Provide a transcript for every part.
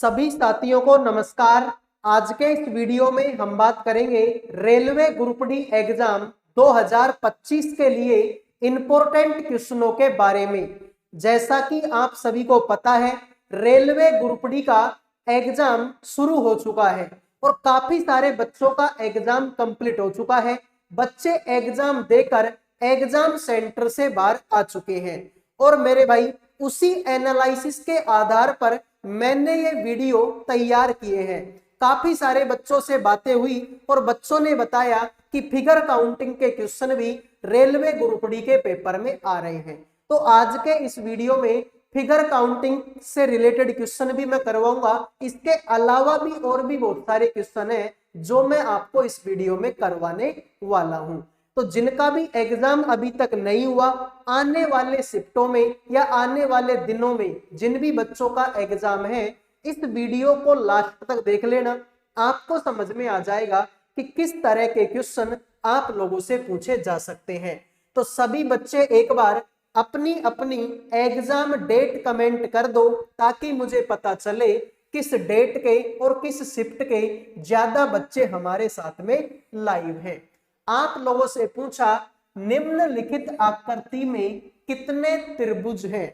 सभी साथियों को नमस्कार। आज के इस वीडियो में हम बात करेंगे रेलवे ग्रुप डी एग्जाम 2025 के लिए इंपॉर्टेंट क्वेश्चनों के बारे में। जैसा कि आप सभी को पता है, रेलवे ग्रुप डी का एग्जाम शुरू हो चुका है और काफी सारे बच्चों का एग्जाम कंप्लीट हो चुका है। बच्चे एग्जाम देकर एग्जाम सेंटर से बाहर आ चुके हैं और मेरे भाई उसी एनालिसिस के आधार पर मैंने ये वीडियो तैयार किए हैं। काफी सारे बच्चों से बातें हुई और बच्चों ने बताया कि फिगर काउंटिंग के क्वेश्चन भी रेलवे ग्रुप डी के पेपर में आ रहे हैं। तो आज के इस वीडियो में फिगर काउंटिंग से रिलेटेड क्वेश्चन भी मैं करवाऊंगा। इसके अलावा भी और भी बहुत सारे क्वेश्चन हैं जो मैं आपको इस वीडियो में करवाने वाला हूं। तो जिनका भी एग्जाम अभी तक नहीं हुआ, आने वाले शिफ्टों में या आने वाले दिनों में जिन भी बच्चों का एग्जाम है, इस वीडियो को लास्ट तक देख लेना। आपको समझ में आ जाएगा कि किस तरह के क्वेश्चन आप लोगों से पूछे जा सकते हैं। तो सभी बच्चे एक बार अपनी अपनी एग्जाम डेट कमेंट कर दो ताकि मुझे पता चले किस डेट के और किस शिफ्ट के ज्यादा बच्चे हमारे साथ में लाइव हैं। आप लोगों से पूछा, निम्नलिखित आकृति में कितने त्रिभुज हैं।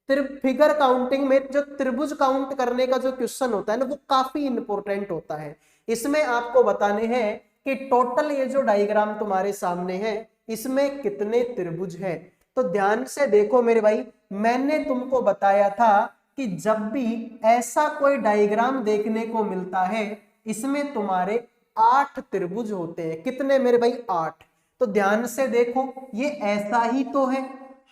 फिगर काउंटिंग में जो त्रिभुज काउंट करने का जो क्वेश्चन होता है ना, वो काफी इंपॉर्टेंट होता है। इसमें आपको बताने हैं कि टोटल ये जो डायग्राम तुम्हारे सामने है, इसमें कितने त्रिभुज हैं। तो ध्यान से देखो मेरे भाई, मैंने तुमको बताया था कि जब भी ऐसा कोई डायग्राम देखने को मिलता है, इसमें तुम्हारे 8 त्रिभुज होते हैं। कितने मेरे भाई? 8। तो ध्यान से देखो, ये ऐसा ही तो है।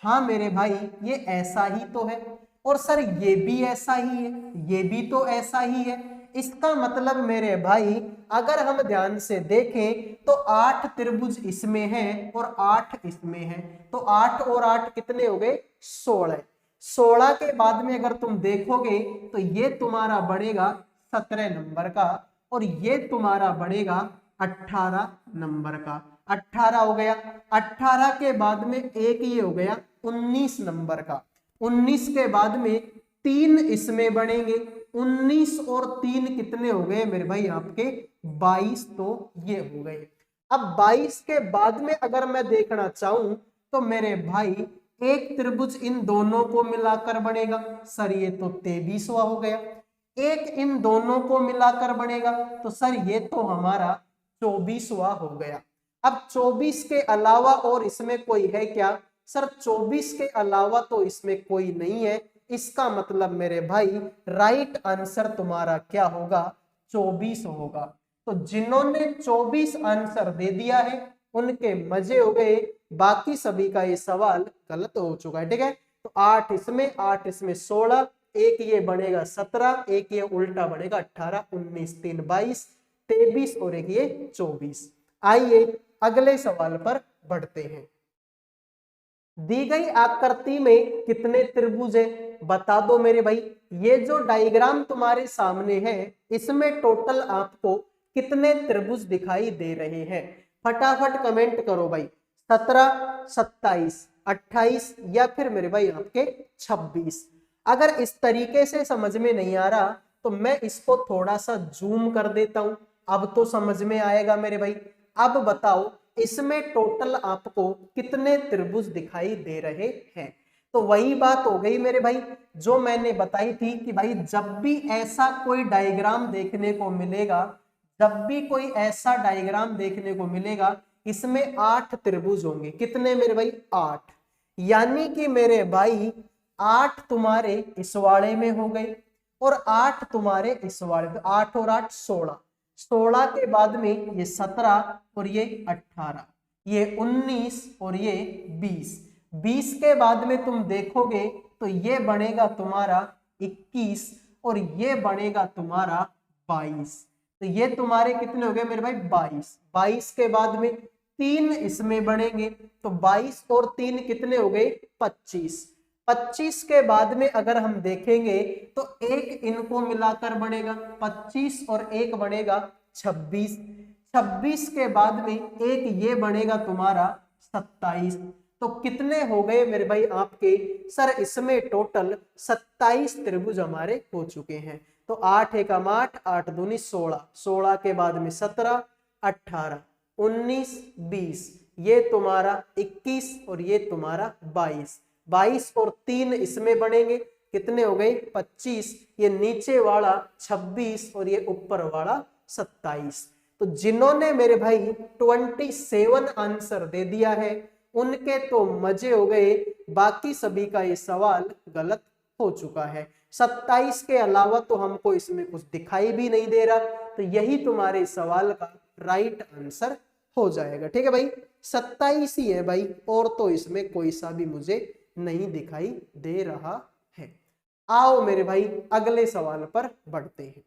हाँ मेरे भाई, ये ऐसा ही तो है। और सर ये भी ऐसा ही है, ये भी तो ऐसा ही है। इसका मतलब मेरे भाई अगर हम ध्यान से देखें तो 8 त्रिभुज इसमें हैं और 8 इसमें हैं। तो 8 और 8 कितने हो गए? 16। 16 के बाद में अगर तुम देखोगे तो ये तुम्हारा बढ़ेगा 17 नंबर का और ये तुम्हारा बढ़ेगा 18 नंबर का। 18 हो गया। 18 के बाद में एक ये हो गया 19 नंबर का। 19 के बाद में 3 इसमें बढ़ेंगे। 19 और 3 कितने हो गए मेरे भाई? आपके 22। तो ये हो गए। अब 22 के बाद में अगर मैं देखना चाहूं तो मेरे भाई एक त्रिभुज इन दोनों को मिलाकर बनेगा। सर ये तो 23वां हो गया। एक इन दोनों को मिलाकर बनेगा तो सर ये तो हमारा 24वां हो गया। अब 24 के अलावा और इसमें कोई है क्या? सर 24 के अलावा तो इसमें कोई नहीं है। इसका मतलब मेरे भाई राइट आंसर तुम्हारा क्या होगा? 24 होगा। तो जिन्होंने 24 आंसर दे दिया है उनके मजे हो गए। बाकी सभी का ये सवाल गलत हो चुका है। ठीक है, तो 8 इसमें, 8 इसमें 16, एक ये बनेगा 17, एक ये उल्टा बनेगा 18, 19, 3 22, 23 और एक ये 24। आइए अगले सवाल पर बढ़ते हैं। दी गई आकृति में कितने त्रिभुज है? बता दो मेरे भाई। ये जो डायग्राम तुम्हारे सामने है, इसमें टोटल आपको कितने त्रिभुज दिखाई दे रहे हैं? फटाफट कमेंट करो भाई। 17, 27, 28 या फिर मेरे भाई आपके 26। अगर इस तरीके से समझ में नहीं आ रहा तो मैं इसको थोड़ा सा जूम कर देता हूं। अब तो समझ में आएगा मेरे भाई। अब बताओ इसमें टोटल आपको कितने त्रिभुज दिखाई दे रहे हैं? तो वही बात हो गई मेरे भाई जो मैंने बताई थी कि भाई जब भी ऐसा कोई डायग्राम देखने को मिलेगा, जब भी कोई ऐसा डायग्राम देखने को मिलेगा, इसमें 8 त्रिभुज होंगे। कितने मेरे भाई? 8। यानी कि मेरे भाई 8 तुम्हारे इस वाड़े में हो गए और 8 तुम्हारे इस वाड़े में। 8 और 8 16। 16 के बाद में ये 17 और ये 18, ये 19 और ये 20। 20 के बाद में तुम देखोगे तो ये बनेगा तुम्हारा 21 और ये बनेगा तुम्हारा 22। तो ये तुम्हारे कितने हो गए मेरे भाई? 22। 22 के बाद में 3 इसमें बनेंगे तो 22 और 3 कितने हो गए? 25। 25 के बाद में अगर हम देखेंगे तो एक इनको मिलाकर बनेगा 25 और एक बनेगा 26। 26 के बाद में एक ये बनेगा तुम्हारा 27। तो कितने हो गए मेरे भाई आपके? सर इसमें टोटल 27 त्रिभुज हमारे हो चुके हैं। तो 8 एकम 8, 8 दूनी 16, 16 के बाद में 17, 18, 19, 20, ये तुम्हारा 21 और ये तुम्हारा 22, 22 और 3 इसमें बनेंगे, कितने हो गए? 25, ये नीचे वाला 26 और ये ऊपर वाला 27। तो जिन्होंने मेरे भाई 27 आंसर दे दिया है उनके तो मजे हो गए, बाकी सभी का ये सवाल गलत हो चुका है। 27 के अलावा तो हमको इसमें कुछ दिखाई भी नहीं दे रहा, तो यही तुम्हारे सवाल का राइट आंसर हो जाएगा। ठीक है भाई, 27 ही है भाई, और तो इसमें कोई सा भी मुझे नहीं दिखाई दे रहा है। आओ मेरे भाई अगले सवाल पर बढ़ते हैं।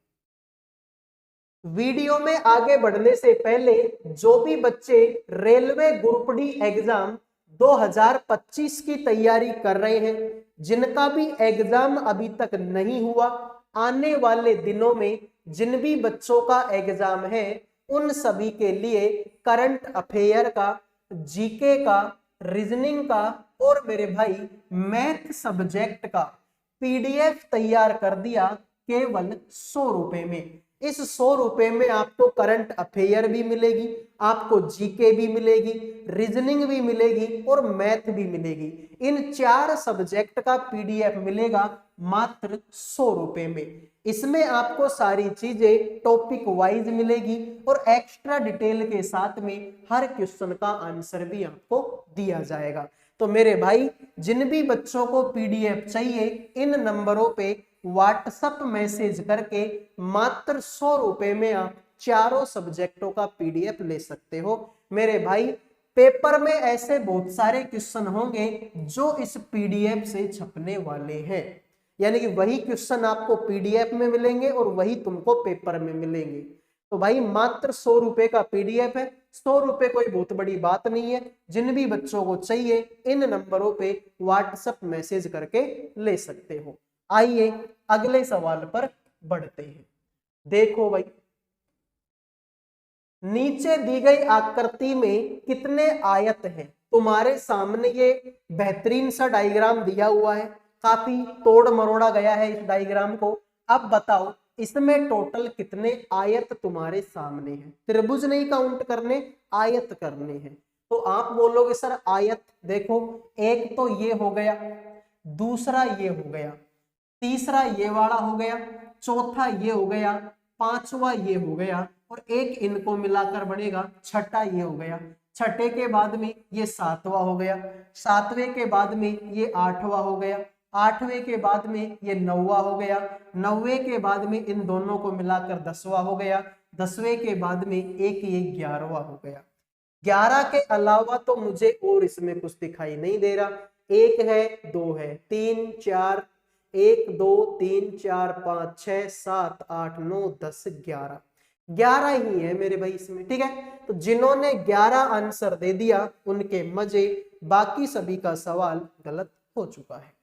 वीडियो में आगे बढ़ने से पहले जो भी बच्चे रेलवे ग्रुप डी एग्जाम 2025 की तैयारी कर रहे हैं, जिनका भी एग्जाम अभी तक नहीं हुआ, आने वाले दिनों में जिन भी बच्चों का एग्जाम है उन सभी के लिए करंट अफेयर का, जीके का, रीजनिंग का और मेरे भाई मैथ सब्जेक्ट का पीडीएफ तैयार कर दिया केवल 100 रुपए में। इस 100 रुपए में आपको करंट अफेयर भी मिलेगी, आपको जीके भी मिलेगी, रीजनिंग भी मिलेगी और मैथ भी मिलेगी। इन 4 सब्जेक्ट का पीडीएफ मिलेगा मात्र 100 रुपए में। इसमें आपको सारी चीजें टॉपिक वाइज मिलेगी और एक्स्ट्रा डिटेल के साथ में हर क्वेश्चन का आंसर भी आपको दिया जाएगा। तो मेरे भाई जिन भी बच्चों को पीडीएफ चाहिए, इन नंबरों पे व्हाट्सएप मैसेज करके मात्र 100 रुपए में आप चारों सब्जेक्टों का पीडीएफ ले सकते हो। मेरे भाई पेपर में ऐसे बहुत सारे क्वेश्चन होंगे जो इस पीडीएफ से छपने वाले हैं, यानी कि वही क्वेश्चन आपको पीडीएफ में मिलेंगे और वही तुमको पेपर में मिलेंगे। तो भाई मात्र 100 रुपए का पीडीएफ है, 100 रुपए कोई बहुत बड़ी बात नहीं है। जिन भी बच्चों को चाहिए इन नंबरों पे व्हाट्सएप मैसेज करके ले सकते हो। आइए अगले सवाल पर बढ़ते हैं। देखो भाई, नीचे दी गई आकृति में कितने आयत हैं? तुम्हारे सामने ये बेहतरीन सा डायग्राम दिया हुआ है, काफी तोड़ मरोड़ा गया है इस डायग्राम को। अब बताओ इसमें टोटल कितने आयत तुम्हारे सामने हैं? त्रिभुज नहीं काउंट करने, आयत करने हैं। तो आप बोलोगे सर आयत, देखो एक तो ये हो गया, दूसरा ये हो गया, तीसरा ये वाला हो गया, चौथा ये हो गया, पांचवा ये हो गया और एक इनको मिलाकर बनेगा छठा ये हो गया। छठे के बाद में ये सातवां हो गया, सातवें के बाद में ये आठवां हो गया, आठवें के बाद में ये नौवां हो गया, नौवें के बाद में इन दोनों को मिलाकर 10वां हो गया, 10वें के बाद में एक ये 11वां हो गया। 11 के अलावा तो मुझे और इसमें कुछ दिखाई नहीं दे रहा। एक है, दो है, तीन, चार, 1 2 3 4 5 6 7 8 9 10 11, 11 ही है मेरे भाई इसमें। ठीक है, तो जिन्होंने 11 आंसर दे दिया उनके मजे, बाकी सभी का सवाल गलत हो चुका है।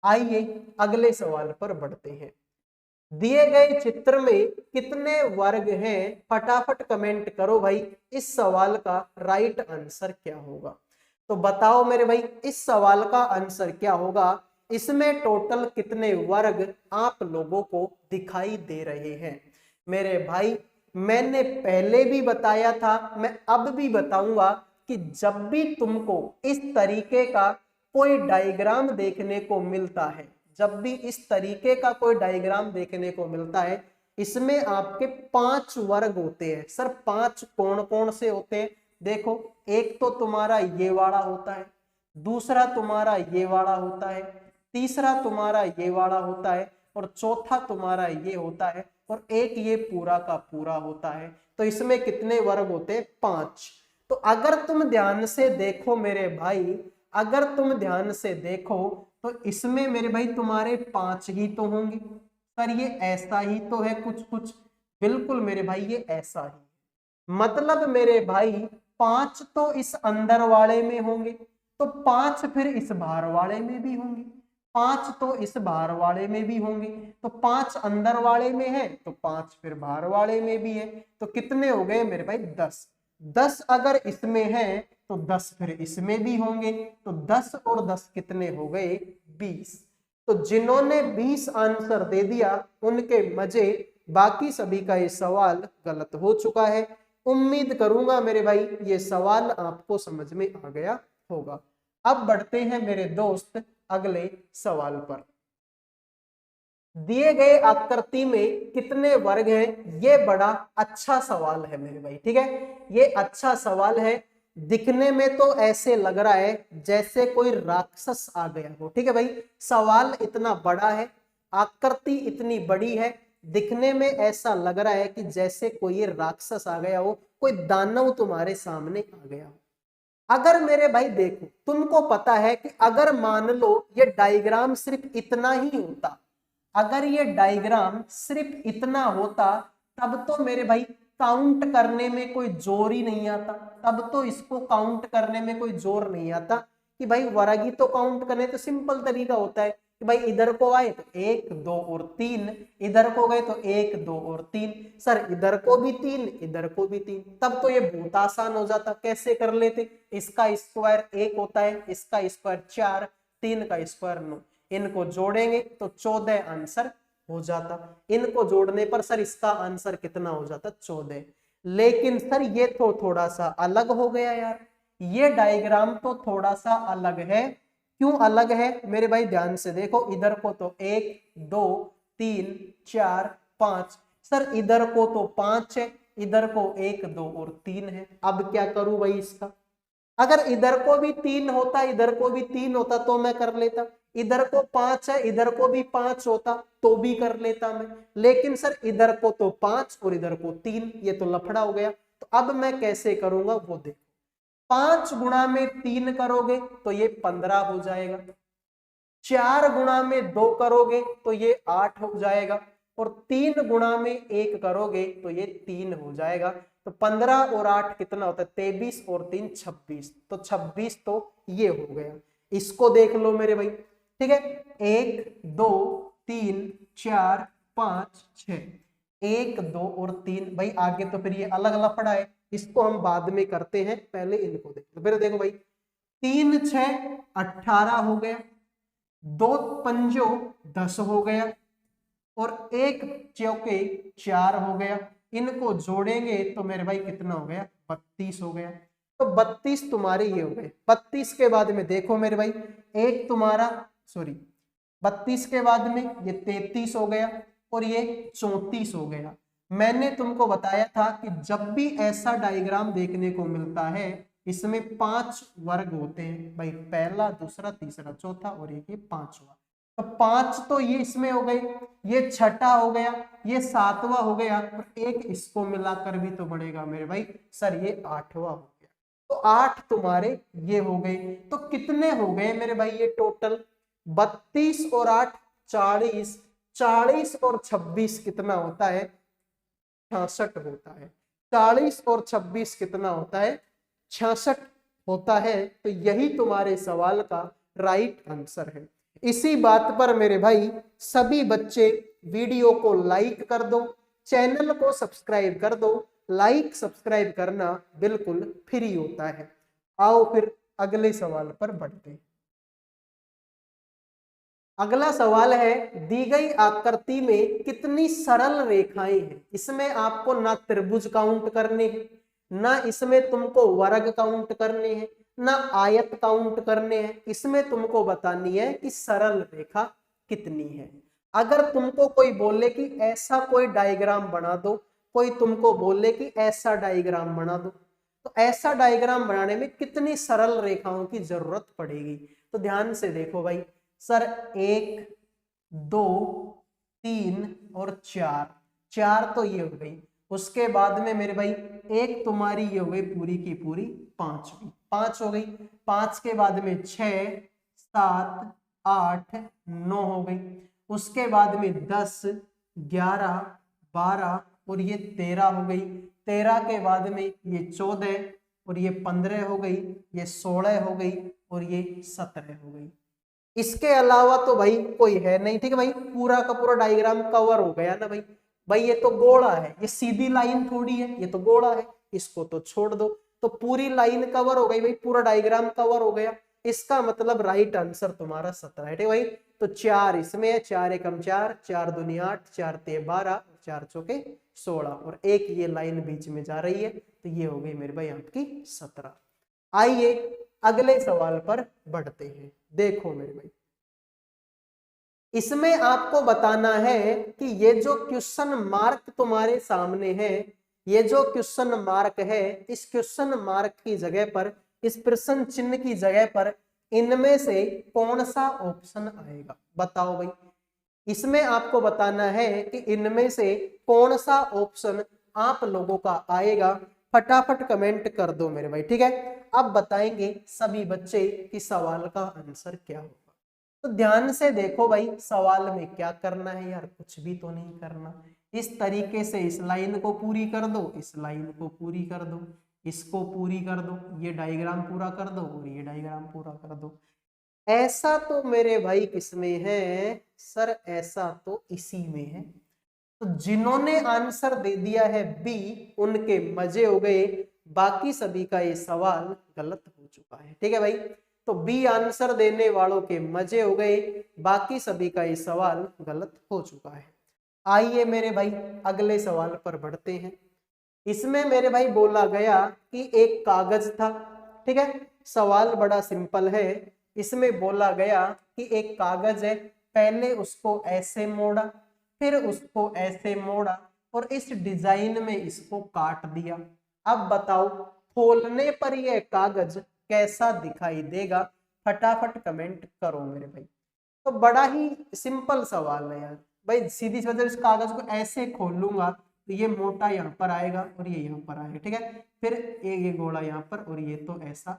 आइए अगले सवाल पर बढ़ते हैं। दिए गए चित्र में कितने वर्ग हैं? फटाफट कमेंट करो भाई, इस सवाल का राइट आंसर क्या होगा? तो बताओ मेरे भाई इस सवाल का आंसर क्या होगा? इसमें टोटल कितने वर्ग आप लोगों को दिखाई दे रहे हैं? मेरे भाई मैंने पहले भी बताया था, मैं अब भी बताऊंगा कि जब भी तुमको इस तरीके का कोई डायग्राम देखने को मिलता है, जब भी इस तरीके का कोई डायग्राम देखने को मिलता है, इसमें आपके 5 वर्ग होते हैं। सर 5 कौन कौन से होते हैं? देखो, एक तो तुम्हारा ये वाला होता है, दूसरा तुम्हारा ये वाला होता है, तीसरा तुम्हारा ये वाला होता है और चौथा तुम्हारा ये होता है और एक ये पूरा का पूरा होता है। तो इसमें कितने वर्ग होते हैं? 5। तो अगर तुम ध्यान से देखो मेरे भाई, अगर तुम ध्यान से देखो तो इसमें मेरे भाई तुम्हारे 5 ही तो होंगे। पर ये ऐसा ही तो है कुछ कुछ, बिल्कुल मेरे भाई ये ऐसा ही, मतलब मेरे भाई 5 तो इस अंदर वाले में होंगे, तो 5 फिर इस बाहर वाले में भी होंगे, 5 तो इस बाहर वाले में भी होंगे, तो 5 अंदर वाले में है तो 5 फिर बाहर वाले में भी है। तो कितने हो गए मेरे भाई? 10। 10 अगर इसमें है तो 10 फिर इसमें भी होंगे, तो 10 और 10 कितने हो गए 20। तो जिन्होंने 20 आंसर दे दिया उनके मजे, बाकी सभी का ये सवाल गलत हो चुका है। उम्मीद करूंगा मेरे भाई ये सवाल आपको समझ में आ गया होगा। अब बढ़ते हैं मेरे दोस्त अगले सवाल पर। दिए गए आकृति में कितने वर्ग हैं? ये बड़ा अच्छा सवाल है मेरे भाई, ठीक है, ये अच्छा सवाल है। दिखने में तो ऐसे लग रहा है जैसे कोई राक्षस आ गया हो, ठीक है भाई, सवाल इतना बड़ा है, आकृति इतनी बड़ी है, दिखने में ऐसा लग रहा है कि जैसे कोई राक्षस आ गया हो, कोई दानव तुम्हारे सामने आ गया हो। अगर मेरे भाई देखो, तुमको पता है कि अगर मान लो ये डायग्राम सिर्फ इतना ही होता, अगर ये डायग्राम सिर्फ इतना होता, तब तो मेरे भाई काउंट करने में कोई जोर ही नहीं आता, तब तो इसको काउंट करने में कोई जोर नहीं आता कि भाई वर्ग ही तो काउंट करने, तो सिंपल तरीका होता है कि भाई इधर को आए तो 1 2 और 3, इधर को गए तो 1 2 और 3, सर इधर को भी 3 इधर को भी 3, तब तो ये बहुत आसान हो जाता। कैसे कर लेते? इसका स्क्वायर 1 होता है, इसका स्क्वायर 4, 3 का स्क्वायर 9, इनको जोड़ेंगे तो 14 आंसर हो जाता। इनको जोड़ने पर सर इसका आंसर कितना हो जाता? 14। लेकिन सर ये तो थोड़ा सा अलग हो गया यार, ये डायग्राम तो थोड़ा सा अलग है। क्यों अलग है मेरे भाई? ध्यान से देखो, इधर को तो 1 2 3 4 5, सर इधर को तो 5 है, इधर को 1 2 और 3 है। अब क्या करूं भाई इसका? अगर इधर को भी 3 होता, इधर को भी 3 होता तो मैं कर लेता, इधर को 5 है, इधर को भी 5 होता तो भी कर लेता मैं, लेकिन सर इधर को तो 5 और इधर को 3, ये तो लफड़ा हो गया। तो अब मैं कैसे करूंगा वो देखो, 5 गुणा में 3 करोगे तो ये 15 हो जाएगा, 4 गुणा में 2 करोगे तो ये 8 हो जाएगा, और 3 गुणा में 1 करोगे तो ये 3 हो जाएगा। तो 15 और 8 कितना होता है? 23 और 3 26, तो 26 तो ये हो गया। इसको देख लो मेरे भाई, ठीक है, 1 2 3 4 5 6, 1 2 और 3, भाई आगे तो फिर ये अलग अलग पड़ा है, इसको हम बाद में करते हैं, पहले इनको देखो। फिर देखो भाई, 3 6 18 हो गया, 2 पंजो 10 हो गया, और 1 चौके 4 हो गया। इनको जोड़ेंगे तो मेरे भाई कितना हो गया? 32 हो गया। तो 32 तुम्हारे ये हो गए। 32 के बाद में देखो मेरे भाई, एक तुम्हारा 32 के बाद में ये 33 हो गया, और ये 34 हो गया। मैंने तुमको बताया था कि जब भी ऐसा डायग्राम देखने को मिलता है, इसमें 5 वर्ग होते हैं भाई, पहला दूसरा तीसरा चौथा और एक ये 5वां। तो 5 तो ये इसमें हो गए, ये छठा हो गया, ये 7वां हो गया, और एक इसको मिलाकर भी तो बढ़ेगा मेरे भाई, सर ये 8वां हो गया। तो 8 तुम्हारे ये हो गए। तो कितने हो गए मेरे भाई ये टोटल? 32 और 8 40, 40 और 26 कितना होता है? 66 होता है। 40 और 26 कितना होता है? 66 होता है। तो यही तुम्हारे सवाल का राइट आंसर है। इसी बात पर मेरे भाई सभी बच्चे वीडियो को लाइक कर दो, चैनल को सब्सक्राइब कर दो। लाइक सब्सक्राइब करना बिल्कुल फ्री होता है। आओ फिर अगले सवाल पर बढ़ते हैं। अगला सवाल है, दी गई आकृति में कितनी सरल रेखाएं हैं? इसमें आपको ना त्रिभुज काउंट करने हैं, ना इसमें तुमको वर्ग काउंट करने हैं, ना आयत काउंट करने हैं। इसमें तुमको बतानी है कि सरल रेखा कितनी है। अगर तुमको कोई बोले कि ऐसा कोई डायग्राम बना दो, कोई तुमको बोले कि ऐसा डायग्राम बना दो, तो ऐसा डायग्राम बनाने में कितनी सरल रेखाओं की जरूरत पड़ेगी? तो ध्यान से देखो भाई, सर 1 2 3 और 4, 4 तो ये हो गई। उसके बाद में मेरे भाई एक तुम्हारी ये हो गई पूरी की पूरी 5 हुई, 5 हो गई। 5 के बाद में 6 7 8 9 हो गई। उसके बाद में 10 11 12 और ये 13 हो गई। 13 के बाद में ये 14 और ये 15 हो गई, ये 16 हो गई और ये 17 हो गई। इसके अलावा तो भाई कोई है नहीं, ठीक है भाई, पूरा का पूरा डायग्राम कवर हो गया ना भाई। भाई ये तो गोला है, ये सीधी लाइन थोड़ी है, ये तो गोला है, इसको तो छोड़ दो, तो पूरी लाइन कवर हो गई भाई, पूरा डायग्राम कवर हो गया। इसका मतलब राइट आंसर तुम्हारा 17 है भाई। तो 4 इसमें है, 4 एकम 4, 4 दूनी 8, 4 ते 12, 4 चौके 16 और एक ये लाइन बीच में जा रही है, तो ये हो गई मेरे भाई आपकी 17। आइए अगले सवाल पर बढ़ते हैं। देखो मेरे भाई, इसमें आपको बताना है कि ये जो क्वेश्चन मार्क तुम्हारे सामने है, ये जो क्वेश्चन मार्क है, इस क्वेश्चन मार्क की जगह पर, इस प्रश्न चिन्ह की जगह पर इनमें से कौन सा ऑप्शन आएगा, बताओ भाई। इसमें आपको बताना है कि इनमें से कौन सा ऑप्शन आप लोगों का आएगा। फटाफट कमेंट कर दो मेरे भाई, ठीक है। अब बताएंगे सभी बच्चे कि सवाल का आंसर क्या होगा। तो ध्यान से देखो भाई, सवाल में क्या करना है यार, कुछ भी तो नहीं करना। इस तरीके से इस लाइन को पूरी कर दो, इस लाइन को पूरी कर दो, इसको पूरी कर दो, ये डायग्राम पूरा कर दो और ये डायग्राम पूरा कर दो। ऐसा तो मेरे भाई किसमें है सर, ऐसा तो इसी में है। तो जिन्होंने आंसर दे दिया है बी, उनके मजे हो गए, बाकी सभी का ये सवाल गलत हो चुका है, ठीक है भाई। तो बी आंसर देने वालों के मजे हो गए, बाकी सभी का ये सवाल गलत हो चुका है। आइए मेरे भाई अगले सवाल पर बढ़ते हैं। इसमें मेरे भाई बोला गया कि एक कागज था, ठीक है। सवाल बड़ा सिंपल है। इसमें बोला गया कि एक कागज है, पहले उसको ऐसे मोड़ा, फिर उसको ऐसे मोड़ा और इस डिजाइन में इसको काट दिया। अब बताओ खोलने पर यह कागज कैसा दिखाई देगा, फटाफट कमेंट करो मेरे भाई। तो बड़ा ही सिंपल सवाल है यार भाई, सीधी सी मतलब इस कागज को ऐसे खोल लूंगा तो ये मोटा यहाँ पर आएगा और ये यहाँ पर आएगा, ठीक है। फिर ये गोला यहाँ पर और ये तो ऐसा,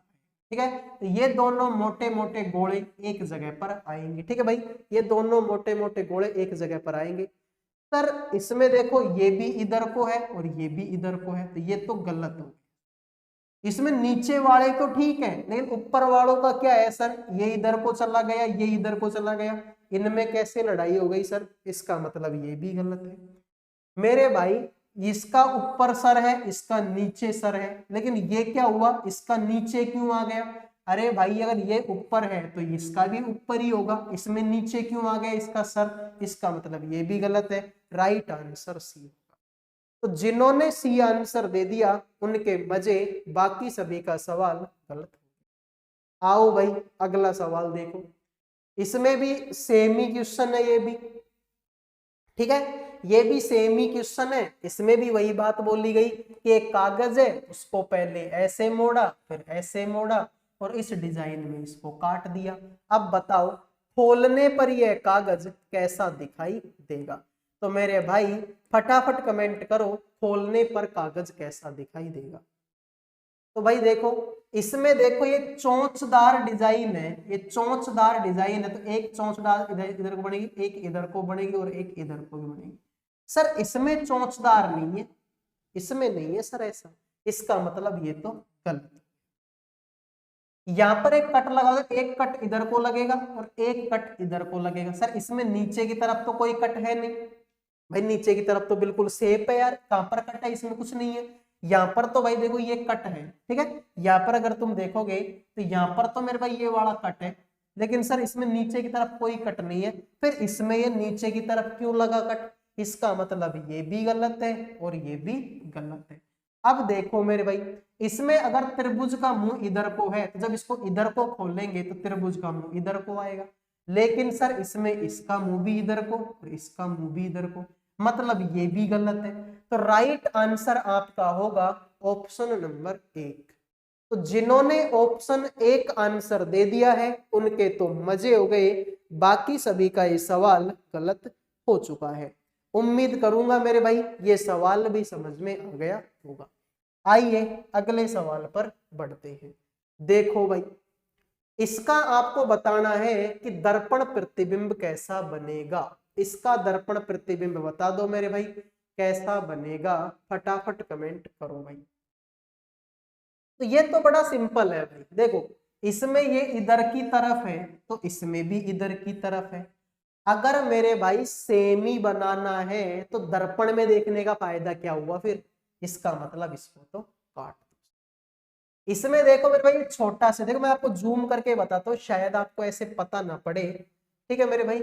ठीक है। तो ये दोनों मोटे मोटे गोले एक जगह पर आएंगे, ठीक है भाई। ये दोनों मोटे मोटे गोले एक जगह पर आएंगे। सर इसमें देखो ये भी इधर को है और ये भी इधर को है, तो ये तो गलत हो। इसमें नीचे वाले तो ठीक है, लेकिन ऊपर वालों का क्या है सर, ये इधर को चला गया, ये इधर को चला गया, इनमें कैसे लड़ाई हो गई सर, इसका मतलब ये भी गलत है मेरे भाई। इसका ऊपर सर है, इसका नीचे सर है, लेकिन ये क्या हुआ, इसका नीचे क्यों आ गया। अरे भाई अगर ये ऊपर है तो इसका भी ऊपर ही होगा, इसमें नीचे क्यों आ गया इसका सर, इसका मतलब ये भी गलत है। Right answer C. तो जिन्होंने सी आंसर दे दिया उनके मजे, बाकी सभी का सवाल गलत। आओ भाई अगला सवाल देखो। इसमें भी सेम ही क्वेश्चन है ये भी, ठीक है। ये भी सेम ही क्वेश्चन है। इसमें भी वही बात बोली गई कि एक कागज है, उसको पहले ऐसे मोड़ा, फिर ऐसे मोड़ा और इस डिजाइन में इसको काट दिया। अब बताओ खोलने पर यह कागज कैसा दिखाई देगा। तो मेरे भाई फटाफट कमेंट करो, खोलने पर कागज कैसा दिखाई देगा। तो भाई देखो, इसमें देखो ये चोंचदार डिजाइन है, ये चोंचदार डिजाइन है, तो एक चोंचदार इधर इधर को बनेगी, एक इधर को बनेगी और एक इधर को भी बनेगी। सर इसमें चोंचदार नहीं है, इसमें नहीं है सर ऐसा, इसका मतलब ये तो गलत। यहां पर एक कट लगा, एक कट इधर को लगेगा और एक कट इधर को लगेगा। सर इसमें नीचे की तरफ तो कोई कट है नहीं भाई, नीचे की तरफ तो बिल्कुल सेफ है यार, कहां पर कट है, इसमें कुछ नहीं है। यहाँ पर तो भाई देखो ये कट है, ठीक है। यहाँ पर अगर तुम देखोगे तो यहाँ पर तो मेरे भाई ये वाला कट है, लेकिन सर इसमें नीचे की तरफ कोई कट नहीं है, फिर इसमें ये नीचे की तरफ क्यों लगा कट, इसका मतलब ये भी गलत है और ये भी गलत है। अब देखो मेरे भाई, इसमें अगर त्रिभुज का मुंह इधर को है तो जब इसको इधर को खोलेंगे तो त्रिभुज का मुंह इधर को आएगा, लेकिन सर इसमें इसका मुंह भी इधर को और इसका मुंह भी इधर को, मतलब ये भी गलत है। तो राइट आंसर आपका होगा ऑप्शन नंबर 1। तो जिन्होंने ऑप्शन 1 आंसर दे दिया है उनके तो मजे हो गए, बाकी सभी का ये सवाल गलत हो चुका है। उम्मीद करूंगा मेरे भाई ये सवाल भी समझ में आ गया होगा। आइए अगले सवाल पर बढ़ते हैं। देखो भाई, इसका आपको बताना है कि दर्पण प्रतिबिंब कैसा बनेगा। इसका दर्पण प्रतिबिंब बता दो मेरे भाई कैसा बनेगा, फटाफट कमेंट करो भाई। तो ये तो बड़ा सिंपल है भाई, देखो इसमें ये इधर की तरफ है तो इसमें भी इधर की तरफ है। अगर मेरे भाई सेमी बनाना है तो दर्पण में देखने का फायदा क्या हुआ फिर, इसका मतलब इसको तो इसमें देखो मेरे भाई छोटा से, देखो मैं आपको जूम करके बताता हूँ, शायद आपको ऐसे पता ना पड़े। ठीक है मेरे भाई,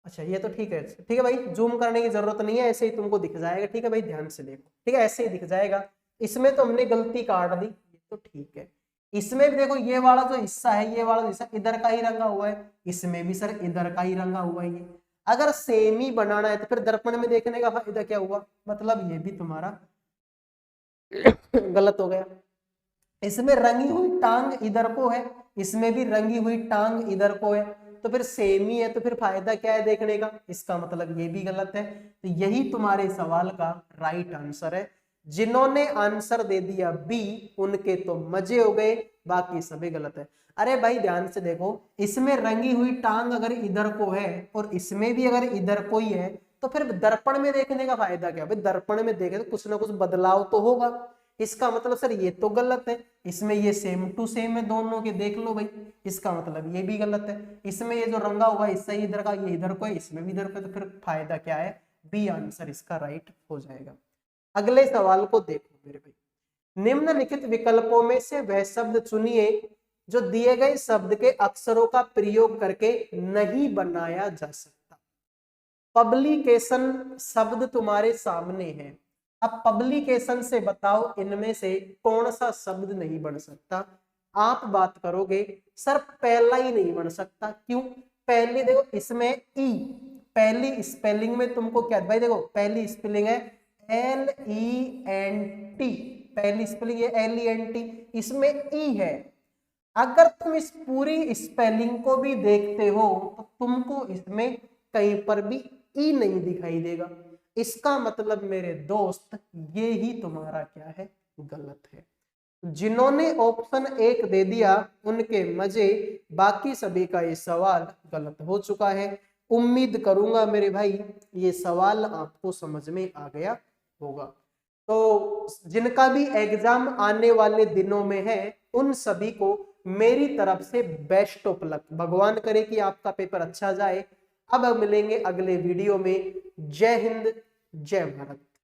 अच्छा ये तो ठीक है, ठीक है भाई, जूम करने की जरूरत नहीं है, ऐसे ही तुमको दिख जाएगा। ठीक है भाई, ध्यान से देखो, ठीक है ऐसे ही दिख जाएगा। इसमें तो हमने गलती काट दी, ये तो ठीक है। इसमें भी देखो ये वाला जो हिस्सा है, ये वाला हिस्सा इधर का ही रंगा हुआ है, इसमें भी सर इधर का ही रंगा हुआ है। ये अगर सेम ही बनाना है तो फिर दर्पण में देखने का फायदा क्या हुआ, मतलब ये भी तुम्हारा गलत हो गया। इसमें रंगी हुई टांग इधर को है, इसमें भी रंगी हुई टांग इधर को है, तो फिर सेम ही है, तो फिर फायदा क्या है देखने का, इसका मतलब ये भी गलत है। तो यही तुम्हारे सवाल का राइट आंसर है। जिन्होंने आंसर दे दिया बी उनके तो मजे हो गए, बाकी सभी गलत है। अरे भाई ध्यान से देखो, इसमें रंगी हुई टांग अगर इधर को है और इसमें भी अगर इधर को ही है, तो फिर दर्पण में देखने का फायदा क्या, भाई दर्पण में देखे तो कुछ ना कुछ बदलाव तो होगा। इसका मतलब सर ये तो गलत है, इसमें ये सेम टू सेम है दोनों के, देख लो भाई, इसका मतलब ये भी गलत है। इसमें ये जो रंगा हुआ हिस्सा इधर का, ये इधर को है, इसमें भी इधर को, तो फिर फायदा क्या है, बी आंसर इसका राइट हो जाएगा। अगले सवाल को देखो मेरे भाई, निम्नलिखित विकल्पों में से वह शब्द चुनिए जो दिए गए शब्द के अक्षरों का प्रयोग करके नहीं बनाया जा सकता। पब्लिकेशन शब्द तुम्हारे सामने है, अब पब्लिकेशन से बताओ इनमें से कौन सा शब्द नहीं बन सकता। आप बात करोगे सर पहला ही नहीं बन सकता, क्यों, पहली देखो इसमें ई, पहली स्पेलिंग में तुमको क्या भाई, देखो पहली स्पेलिंग है LENT, पहली स्पेलिंग है LENT, इसमें ई है। अगर तुम इस पूरी स्पेलिंग को भी देखते हो तो तुमको इसमें कहीं पर भी ई नहीं दिखाई देगा। इसका मतलब मेरे दोस्त ये ही तुम्हारा क्या है, गलत है। जिन्होंने ऑप्शन 1 दे दिया उनके मजे, बाकी सभी का ये सवाल गलत हो चुका है। उम्मीद करूंगा मेरे भाई ये सवाल आपको समझ में आ गया होगा। तो जिनका भी एग्जाम आने वाले दिनों में है उन सभी को मेरी तरफ से बेस्ट ऑफ लक, भगवान करे कि आपका पेपर अच्छा जाए। अब मिलेंगे अगले वीडियो में। जय हिंद, जय भारत।